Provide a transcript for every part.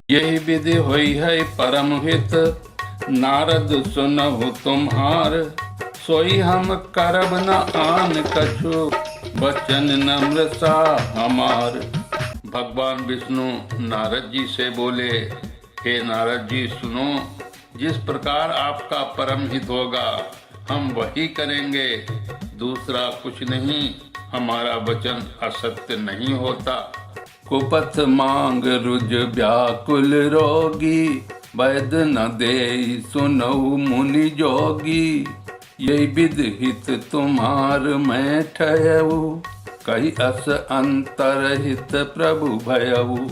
यही विधि हुई है परम हित, नारद सुनहु तुम्हार। सोई हम करब न आन कछु, बचन नम्र सा हमार। भगवान विष्णु नारद जी से बोले, हे नारद जी सुनो, जिस प्रकार आपका परम हित होगा हम वही करेंगे, दूसरा कुछ नहीं। हमारा वचन असत्य नहीं होता। कुपथ मांग रुज व्याकुल रोगी, वैद्य न देई सुनऊ मुनि जोगी। यही विधि हित तुम्हार मैं ठहऊ, कही अस अंतर हित प्रभु भयऊ।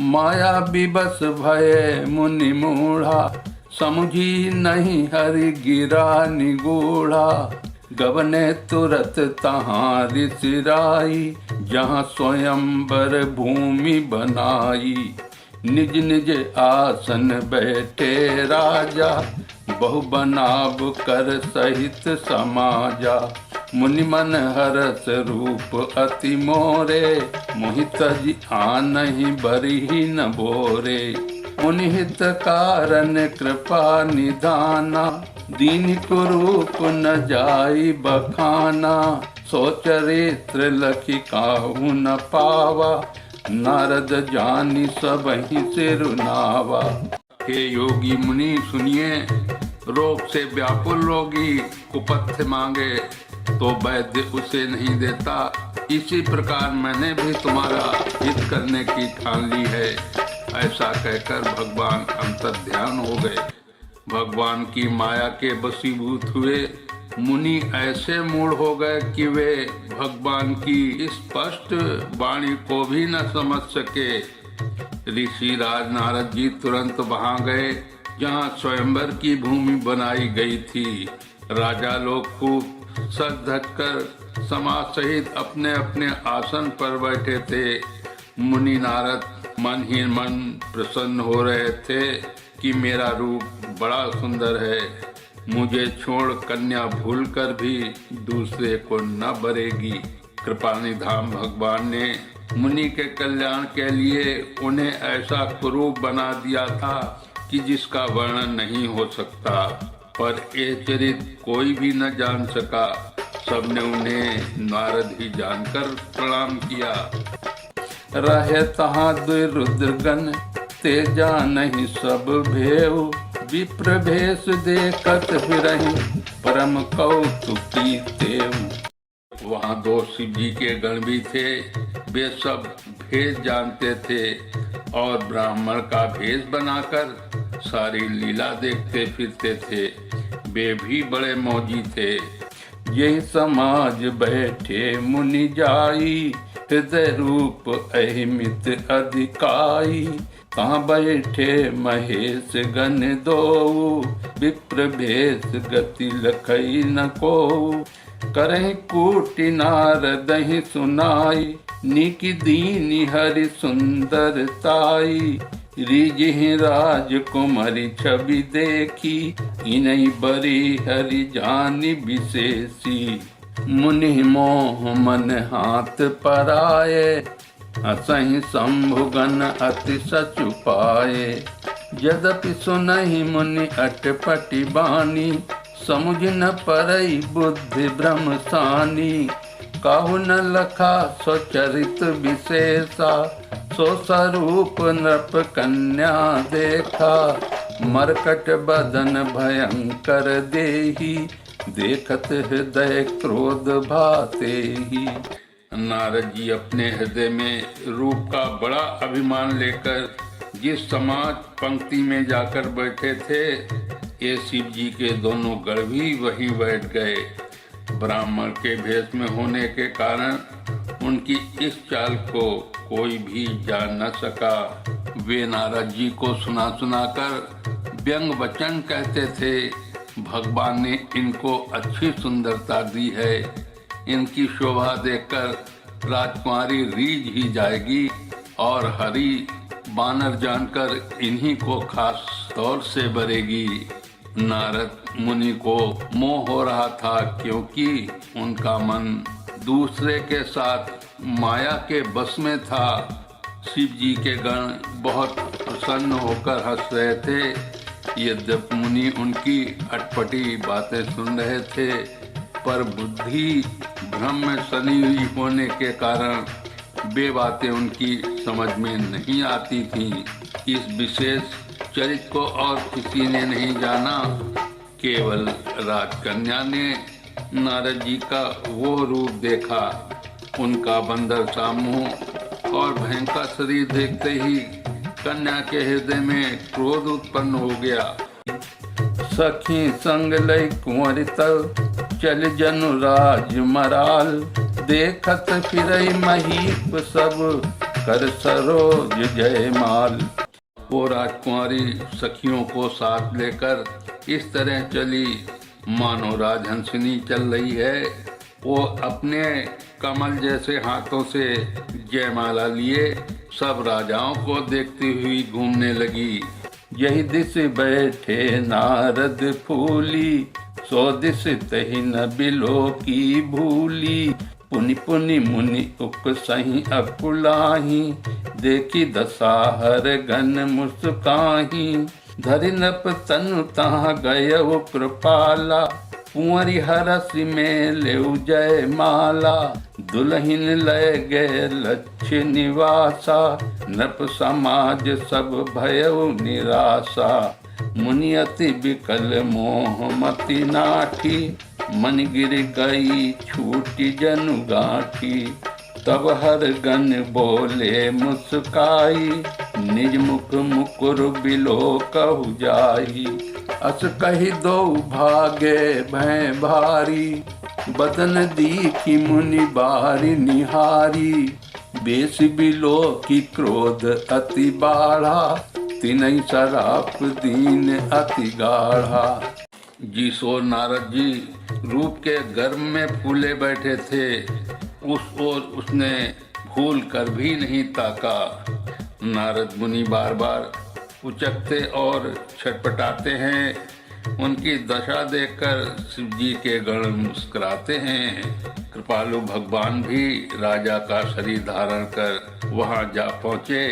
माया विबस भय मुनि मूढ़ा, समुझी नहीं हरि गिरा निगूढ़ा। गवने तुरत तहाँ ऋषिराई, जहाँ स्वयंवर भूमि बनाई। निज निज आसन बैठे राजा, बहु बनाव कर सहित समाजा। मुनि मन हरस रूप अति मोरे, मोहित जी आनहि बरहि न बोरे। मुनि हित कारण कृपा निधाना, दीन कुरूप न जाई बखाना। सो चरित्र लखि काहू न पावा, नारद जानी सबहि सिरुनावा। हे योगी मुनि सुनिए, रोग से व्याकुल रोगी कुपथ मांगे तो वैद्य उसे नहीं देता। इसी प्रकार मैंने भी तुम्हारा हित करने की ठान ली है। ऐसा कहकर भगवान अंतर्ध्यान हो गए। भगवान की माया के वशीभूत हुए मुनि ऐसे मूढ़ हो गए कि वे भगवान की स्पष्ट वाणी को भी न समझ सके। ऋषि राज नारद जी तुरंत वहां गए जहाँ स्वयंवर की भूमि बनाई गई थी। राजा लोग खूब सज धज कर समाज सहित अपने अपने आसन पर बैठे थे। मुनि नारद मन ही मन प्रसन्न हो रहे थे कि मेरा रूप बड़ा सुंदर है, मुझे छोड़ कन्या भूलकर भी दूसरे को न बरेगी। कृपा निधान भगवान ने मुनि के कल्याण के लिए उन्हें ऐसा कुरूप बना दिया था कि जिसका वर्णन नहीं हो सकता। पर ये चरित्र कोई भी न जान सका। सबने उन्हें नारद ही जानकर प्रणाम किया। रहे तहाँ रुद्रगण, ते जानहि सब भेऊ। विप्र भेष देखत फिरहि, परम कौतुकी तेऊ। वहाँ दो शिव जी के गण भी थे। वे सब भेष जानते थे और ब्राह्मण का भेष बनाकर सारी लीला देखते फिरते थे। वे भी बड़े मौजी थे। यही समाज बैठे मुनि जाई, हृदय रूप अहिमित अधिकाई। कहाँ बैठे महेश गण दोऊ, विप्र भेष गति लखई न कोऊ। करहि कूटि नारदहि सुनाई, निकी दीनी हरि सुंदरताई। रिजहि राजकुमारी छवि देखी, इनहि बरी हरि जानि विशेषी। मुनि मोह मन हाथ पराये, असहि शंभुगन अति सचु पाए। यद्यपि सुनहि मुनि अटपटि बानी, समुझ न परई बुद्धि भ्रम सानी। काहू न लखा सो चरित विशेषा, सो स्वरूप नृप कन्या देखा। मरकट बदन भयंकर देही, देखत हृदय क्रोध भाते ही। नारद जी अपने हृदय में रूप का बड़ा अभिमान लेकर जिस समाज पंक्ति में जाकर बैठे थे, ये शिव जी के दोनों गण भी वहीं बैठ गए। ब्राह्मण के भेष में होने के कारण उनकी इस चाल को कोई भी जान न सका। वे नारद जी को सुना सुनाकर व्यंग वचन कहते थे। भगवान ने इनको अच्छी सुंदरता दी है, इनकी शोभा देखकर राजकुमारी रीझ ही जाएगी और हरि बानर जानकर इन्हीं को खास तौर से बरेगी। नारद मुनि को मोह हो रहा था क्योंकि उनका मन दूसरे के साथ माया के बस में था। शिव जी के गण बहुत प्रसन्न होकर हंस रहे थे। यद्यपि मुनि उनकी अटपटी बातें सुन रहे थे, पर बुद्धि भ्रम में सनी हुई होने के कारण वे बातें उनकी समझ में नहीं आती थीं। इस विशेष चरित्र को और किसी ने नहीं जाना, केवल राजकन्या ने नारद जी का वो रूप देखा। उनका बंदर सा मुंह और भयंकर शरीर देखते ही कन्या के हृदय में क्रोध उत्पन्न हो गया। सखी संग लय कुंवर तल चल जनुराज मराल, देखत फिरई महीप सब कर सरोज जयमाल। वो राजकुमारी सखियों को साथ लेकर इस तरह चली मानो राजहंसिनी चल रही है। वो अपने कमल जैसे हाथों से जयमाला लिए सब राजाओं को देखती हुई घूमने लगी। यही दिस बैठे नारद फूली, सो दिस तहि न बिलो की भूली। पुनि पुनि मुनि उकसहि अकुलाही, देखी दसाहर गन मुस्काही। धरि नप तनु तहाँ गयउ कृपाला, कुंवरी हरस में लेउ जय माला। दुल्हिन लय गए लक्ष्य निवासा, नृप समाज सब भयउ निराशा। मुनि अति विकल मोह मति नाठी, मन गिर गई छूटी जनु गांठी। तब हर गन बोले मुस्काई, निज मुख मुकुर बिलो कहु जाई। अस कही दो भागे भय भारी, बदन दीखी मुनि बारी निहारी। बेस बिलो की क्रोध अति बाढ़ा, तिनहि सराप दीन अति गाढ़ा। जिस ओर नारद जी रूप के गर्भ में फूले बैठे थे, उस ओर उसने भूल कर भी नहीं ताका। नारद मुनि बार बार उचकते और छटपटाते हैं। उनकी दशा देखकर शिव जी के गण मुस्कुराते हैं। कृपालु भगवान भी राजा का शरीर धारण कर वहां जा पहुंचे।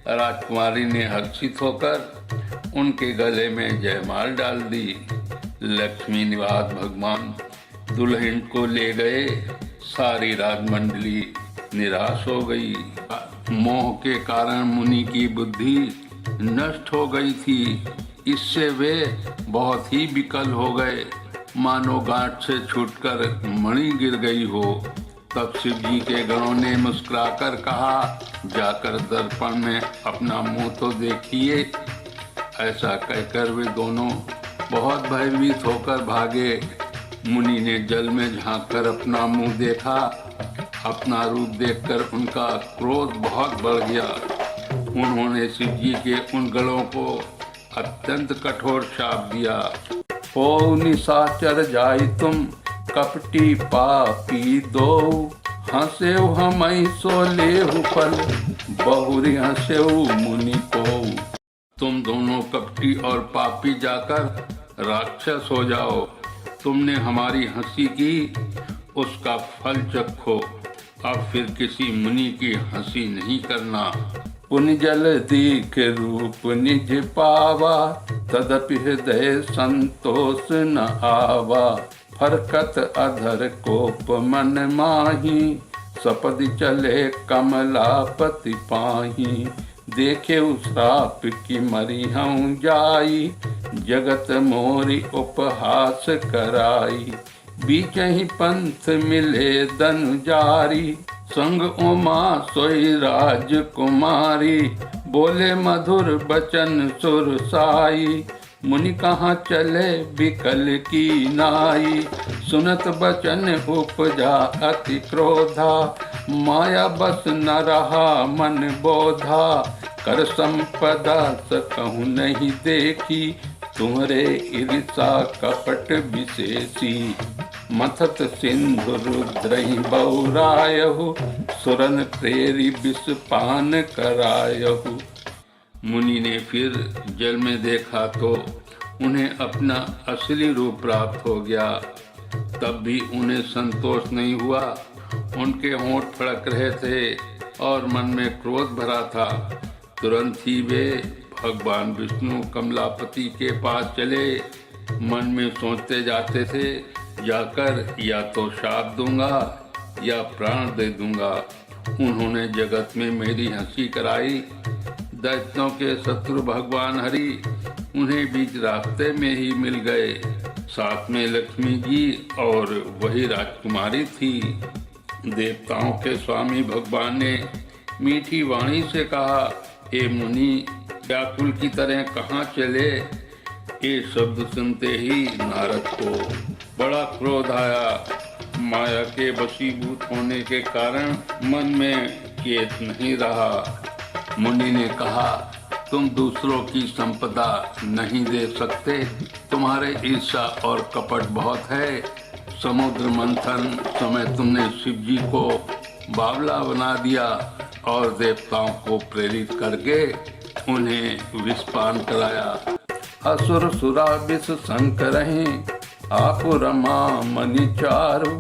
राजकुमारी ने हर्षित होकर उनके गले में जयमाल डाल दी। लक्ष्मी निवास भगवान दुल्हन को ले गए। सारी राजमंडली निराश हो गई। मोह के कारण मुनि की बुद्धि नष्ट हो गई थी। इससे वे बहुत ही विकल हो गए, मानो गांठ से छूटकर मणि गिर गई हो। तब शिव जी के गणों ने मुस्कुराकर कहा, जाकर दर्पण में अपना मुंह तो देखिए। ऐसा कहकर वे दोनों बहुत भयभीत होकर भागे। मुनि ने जल में झांककर अपना मुंह देखा। अपना रूप देखकर उनका क्रोध बहुत बढ़ गया। उन्होंने शिव जी के उन गणों को अत्यंत कठोर शाप दिया। हो निशाचर जाई तुम कपटी पापी दो, हंसेउ हमई सो लेहु फल, बहुरी हंसेउ मुनि को। तुम दोनों कपटी और पापी जाकर राक्षस हो जाओ। तुमने हमारी हंसी की, उसका फल चखो। अब फिर किसी मुनि की हंसी नहीं करना। पुनि जल दीख रूप निज पावा, तदपि हृदय संतोष न आवा। फरकत अधर कोप मन माही, सपदि चले कमलापति पाही। देखे श्राप की मरी हूँ जाई, जगत मोरी उपहास कराई। बीच ही पंथ मिले दनु जारी, संग उमा सोई राजकुमारी। बोले मधुर बचन सुरसाई, मुनि कहाँ चले विकल की नाई। सुनत बचन उपजा अति क्रोधा, माया बस न रहा मन बोधा। कर संपदा सकहु नहीं देखी, तुम्हारे ईर्षा कपट विशेषी। मथत सिंधु रुद्रहि बौरायहु, सुरन प्रेरी विषपान करायहु। मुनि ने फिर जल में देखा तो उन्हें अपना असली रूप प्राप्त हो गया। तब भी उन्हें संतोष नहीं हुआ। उनके होंठ फड़क रहे थे और मन में क्रोध भरा था। तुरंत ही वे भगवान विष्णु कमलापति के पास चले। मन में सोचते जाते थे, जाकर या तो शाप दूंगा या प्राण दे दूंगा। उन्होंने जगत में मेरी हंसी कराई। दैत्यों के शत्रु भगवान हरि उन्हें बीच रास्ते में ही मिल गए। साथ में लक्ष्मी जी और वही राजकुमारी थी। देवताओं के स्वामी भगवान ने मीठी वाणी से कहा, हे मुनि, व्याकुल की तरह कहाँ चले? ये शब्द सुनते ही नारद को बड़ा क्रोध आया। माया के वशीभूत होने के कारण मन में केत नहीं रहा। मुनि ने कहा, तुम दूसरों की संपदा नहीं दे सकते, तुम्हारे ईर्ष्या और कपट बहुत है। समुद्र मंथन समय तुमने शिव जी को बावला बना दिया और देवताओं को प्रेरित करके उन्हें विषपान कराया। असुर सुरा विष संकरहि आप रमा मनि चारु।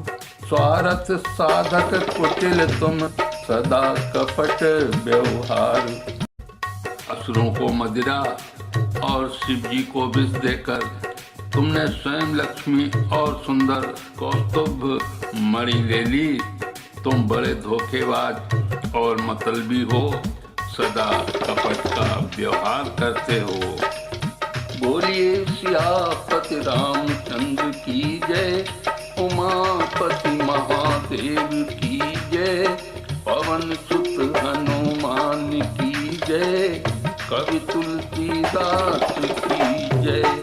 स्वार्थ साधक कुटिल तुम सदा कपट व्यवहार। असुरों को मदिरा और शिव जी को विष देकर तुमने स्वयं लक्ष्मी और सुंदर कौस्तुभ मणि ले ली। तुम बड़े धोखेबाज और मतलबी हो, सदा कपट का व्यवहार करते हो। बोलिए सियापति रामचंद्र की जय, उमापति महादेव की जय, पवन सुत हनुमान की जय, कवि तुलसीदास की जय।